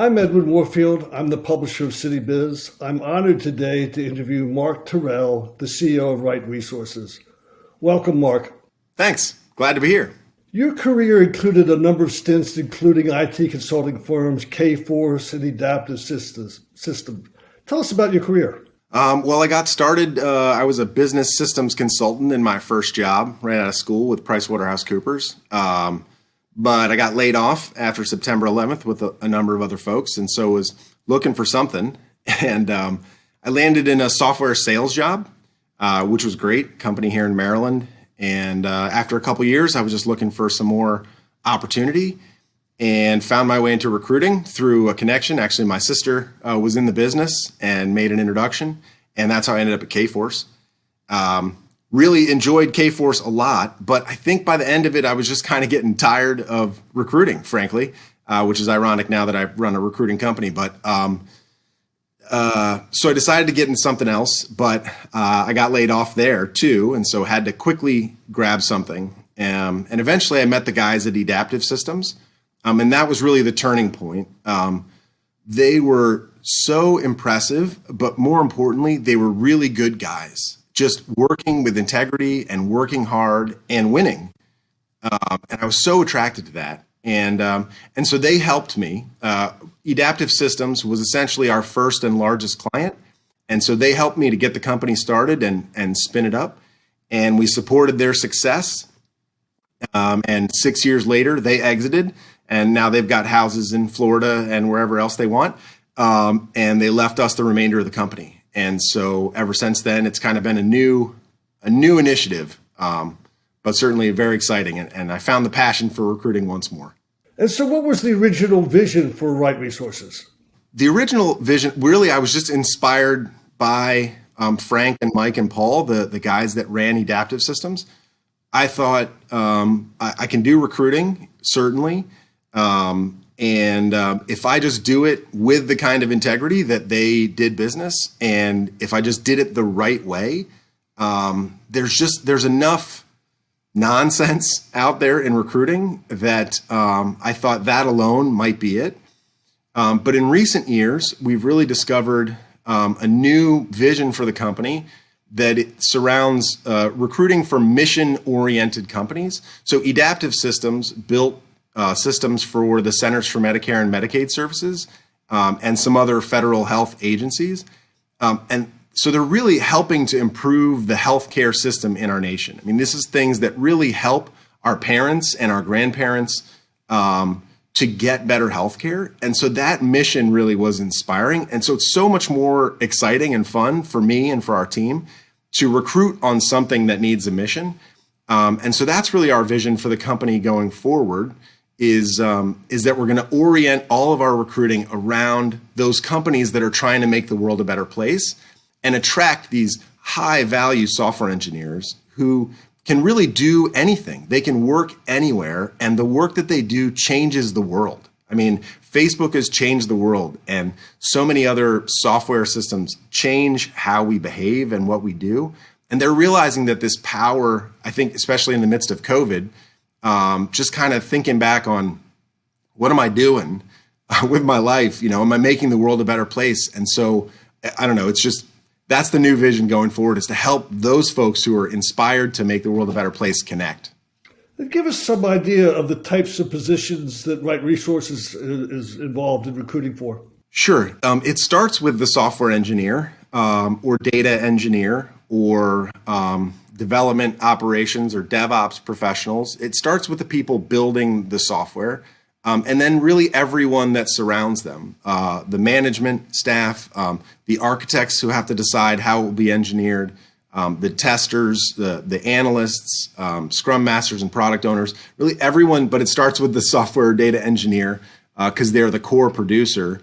I'm Edward Warfield. I'm the publisher of Citybiz. I'm honored today to interview Mark Tyrrell, the CEO of Right Resources. Welcome, Mark. Thanks. Glad to be here. Your career included a number of stints, including IT consulting firms, Kforce, and Adaptive Systems. Tell us about your career. I got started. I was a business systems consultant in my first job right out of school with PricewaterhouseCoopers. But I got laid off after September 11th with a number of other folks, and so was looking for something. And I landed in a software sales job, which was great, company here in Maryland. And after a couple of years, I was just looking for some more opportunity and found my way into recruiting through a connection. Actually, my sister was in the business and made an introduction, and that's how I ended up at Kforce. Really enjoyed Kforce a lot, but I think by the end of it, I was just kind of getting tired of recruiting, frankly, which is ironic now that I run a recruiting company. But so I decided to get in something else, but I got laid off there too, and so had to quickly grab something. And eventually I met the guys at Adaptive Systems, and that was really the turning point. They were so impressive, but more importantly, they were really good guys, just working with integrity and working hard and winning. And I was so attracted to that. And so they helped me. Adaptive Systems was essentially our first and largest client. And so they helped me to get the company started and spin it up. And we supported their success. And 6 years later, they exited. And now they've got houses in Florida and wherever else they want. And they left us the remainder of the company. And so ever since then, it's kind of been a new initiative, but certainly very exciting. And I found the passion for recruiting once more. And so what was the original vision for Right Resources? The original vision, really, I was just inspired by Frank and Mike and Paul, the guys that ran Adaptive Systems. I thought I can do recruiting, certainly. And if I just do it with the kind of integrity that they did business, and if I just did it the right way, there's enough nonsense out there in recruiting that I thought that alone might be it. But in recent years, we've really discovered a new vision for the company that it surrounds recruiting for mission-oriented companies. So Adaptive Systems built systems for the Centers for Medicare and Medicaid Services and some other federal health agencies. And so they're really helping to improve the healthcare system in our nation. I mean, this is things that really help our parents and our grandparents to get better healthcare. And so that mission really was inspiring. And so it's so much more exciting and fun for me and for our team to recruit on something that needs a mission. And so that's really our vision for the company going forward. Is that we're going to orient all of our recruiting around those companies that are trying to make the world a better place and attract these high-value software engineers who can really do anything. They can work anywhere, and the work that they do changes the world. I mean, Facebook has changed the world, and so many other software systems change how we behave and what we do. And they're realizing that this power, I think, especially in the midst of COVID, just kind of thinking back on what am I doing with my life? Am I making the world a better place? And so I don't know, it's just, that's the new vision going forward, is to help those folks who are inspired to make the world a better place connect. And give us some idea of the types of positions that Right Resources is involved in recruiting for. Sure. It starts with the software engineer or data engineer or development operations or DevOps professionals. It starts with the people building the software, and then really everyone that surrounds them, the management staff, the architects who have to decide how it will be engineered, the testers, the analysts, scrum masters and product owners, really everyone, but it starts with the software data engineer because they're the core producer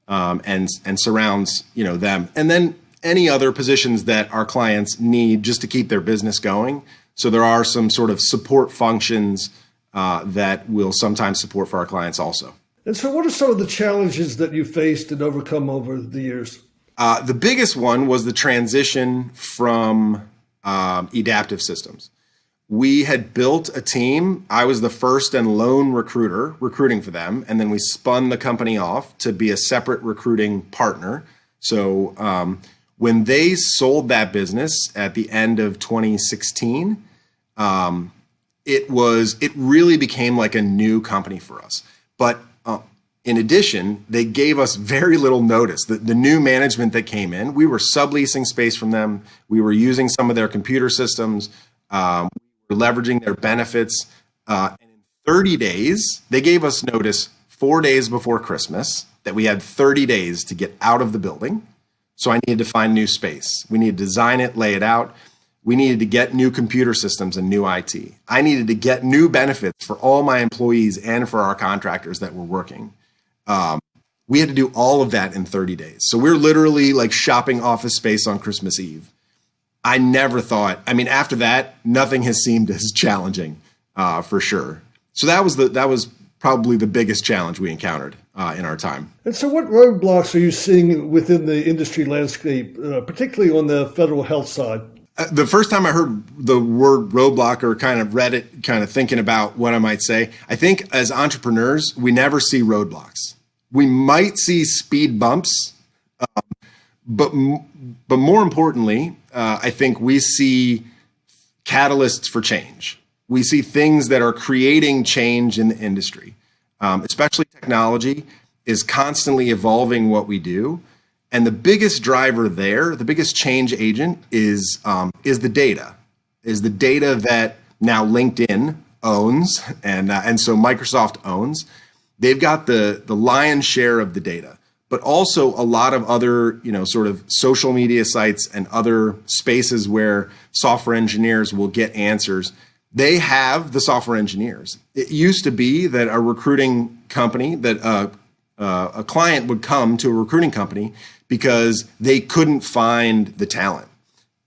and surrounds them. And then any other positions that our clients need just to keep their business going. So there are some sort of support functions that we'll sometimes support for our clients also. And so what are some of the challenges that you faced and overcome over the years? The biggest one was the transition from Adaptive Systems. we had built a team. I was the first and lone recruiter recruiting for them. And then we spun the company off to be a separate recruiting partner. So when they sold that business at the end of 2016, it really became like a new company for us. But in addition, they gave us very little notice. The new management that came in, we were subleasing space from them. We were using some of their computer systems. We were leveraging their benefits. And in 30 days, they gave us notice 4 days before Christmas that we had 30 days to get out of the building. So I needed to find new space. We needed to design it, lay it out. We needed to get new computer systems and new IT. I needed to get new benefits for all my employees and for our contractors that were working. We had to do all of that in 30 days. So we're literally like shopping office space on Christmas Eve. I never thought, I mean, after that, nothing has seemed as challenging, for sure. So that was probably the biggest challenge we encountered in our time. And so what roadblocks are you seeing within the industry landscape, particularly on the federal health side? The first time I heard the word roadblock or kind of read it, kind of thinking about what I might say, I think as entrepreneurs, we never see roadblocks. We might see speed bumps, but more importantly, I think we see catalysts for change. We see things that are creating change in the industry, especially technology is constantly evolving what we do. And the biggest driver there, the biggest change agent is the data, that now LinkedIn owns and so Microsoft owns. They've got the lion's share of the data, but also a lot of other, sort of social media sites and other spaces where software engineers will get answers. They have the software engineers. It used to be that a recruiting company, that a client would come to a recruiting company because they couldn't find the talent.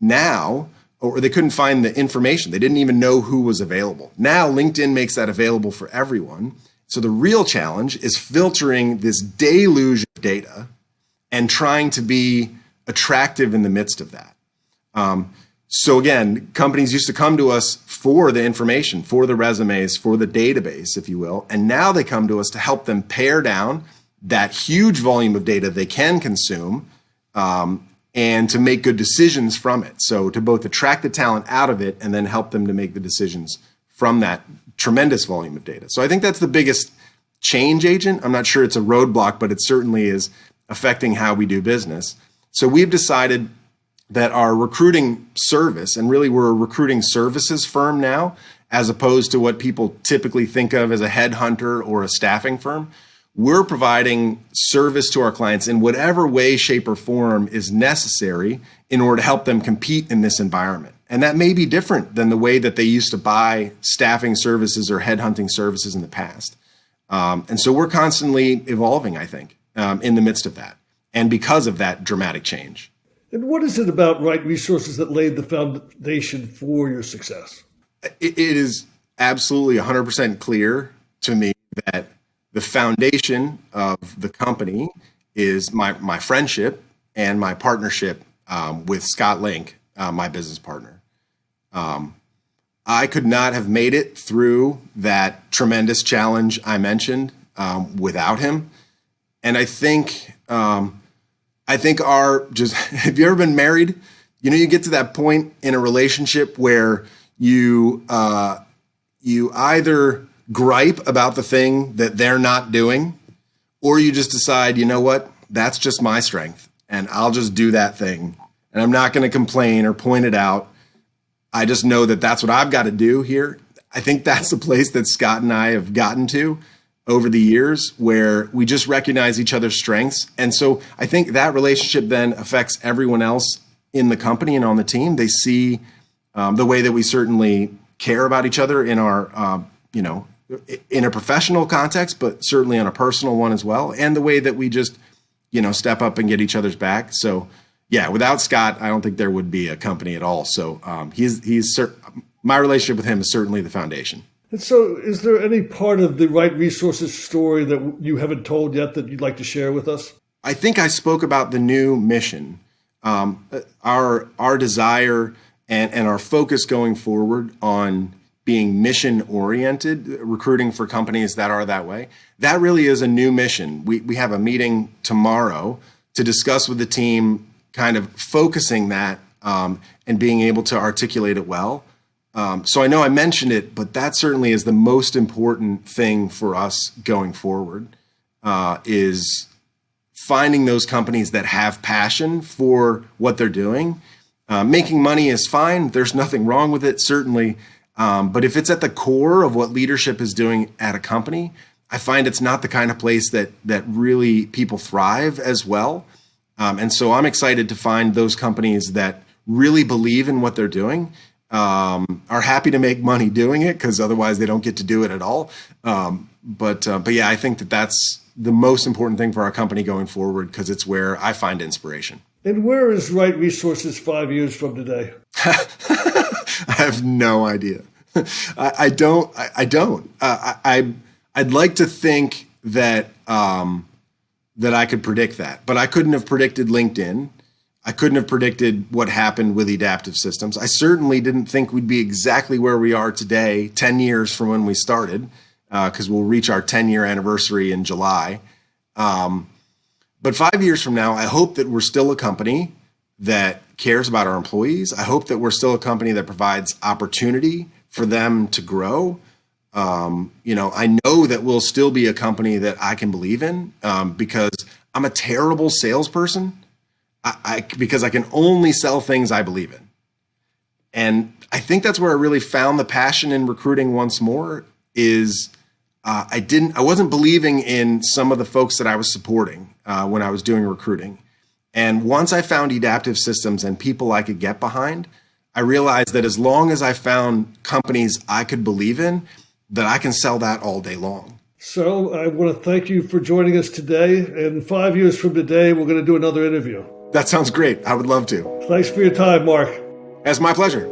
Now, or they couldn't find the information. They didn't even know who was available. Now, LinkedIn makes that available for everyone. So the real challenge is filtering this deluge of data and trying to be attractive in the midst of that. So again, companies used to come to us for the information, for the resumes, for the database, if you will. And now they come to us to help them pare down that huge volume of data they can consume and to make good decisions from it. So to both attract the talent out of it and then help them to make the decisions from that tremendous volume of data. So I think that's the biggest change agent. I'm not sure it's a roadblock, but it certainly is affecting how we do business. So we've decided that our recruiting service, and really we're a recruiting services firm now, as opposed to what people typically think of as a headhunter or a staffing firm. We're providing service to our clients in whatever way, shape, or form is necessary in order to help them compete in this environment. And that may be different than the way that they used to buy staffing services or headhunting services in the past. And so we're constantly evolving, I think, in the midst of that, and because of that dramatic change. And what is it about Right Resources that laid the foundation for your success? It is absolutely 100% clear to me that the foundation of the company is my friendship and my partnership with Scott Link, my business partner. I could not have made it through that tremendous challenge I mentioned without him. And I think have you ever been married? You get to that point in a relationship where you either gripe about the thing that they're not doing, or you just decide, you know what, that's just my strength and I'll just do that thing. And I'm not going to complain or point it out. I just know that that's what I've got to do here. I think that's the place that Scott and I have gotten to over the years, where we just recognize each other's strengths. And so I think that relationship then affects everyone else in the company and on the team. They see the way that we certainly care about each other in our, in a professional context, but certainly on a personal one as well. And the way that we just, step up and get each other's back. So yeah, without Scott, I don't think there would be a company at all. So my relationship with him is certainly the foundation. And so is there any part of the Right Resources story that you haven't told yet that you'd like to share with us? I think I spoke about the new mission, our desire and our focus going forward on being mission oriented, recruiting for companies that are that way. That really is a new mission. We have a meeting tomorrow to discuss with the team, kind of focusing that and being able to articulate it well. So I know I mentioned it, but that certainly is the most important thing for us going forward, is finding those companies that have passion for what they're doing. Making money is fine. There's nothing wrong with it, certainly. But if it's at the core of what leadership is doing at a company, I find it's not the kind of place that really people thrive as well. And so I'm excited to find those companies that really believe in what they're doing, are happy to make money doing it, because otherwise they don't get to do it at all. But yeah, I think that's the most important thing for our company going forward, because it's where I find inspiration. And where is Right Resources 5 years from today? I have no idea. I don't. I'd like to think that that I could predict that, but I couldn't have predicted LinkedIn. I couldn't have predicted what happened with Adaptive Systems. I certainly didn't think we'd be exactly where we are today, 10 years from when we started, because we'll reach our 10-year anniversary in July. But 5 years from now, I hope that we're still a company that cares about our employees. I hope that we're still a company that provides opportunity for them to grow. I know that we'll still be a company that I can believe in, because I'm a terrible salesperson. Because I can only sell things I believe in. And I think that's where I really found the passion in recruiting once more, is I wasn't believing in some of the folks that I was supporting when I was doing recruiting. And once I found Adaptive Systems and people I could get behind, I realized that as long as I found companies I could believe in, that I can sell that all day long. So I want to thank you for joining us today. And 5 years from today, we're going to do another interview. That sounds great. I would love to. Thanks for your time, Mark. That's my pleasure.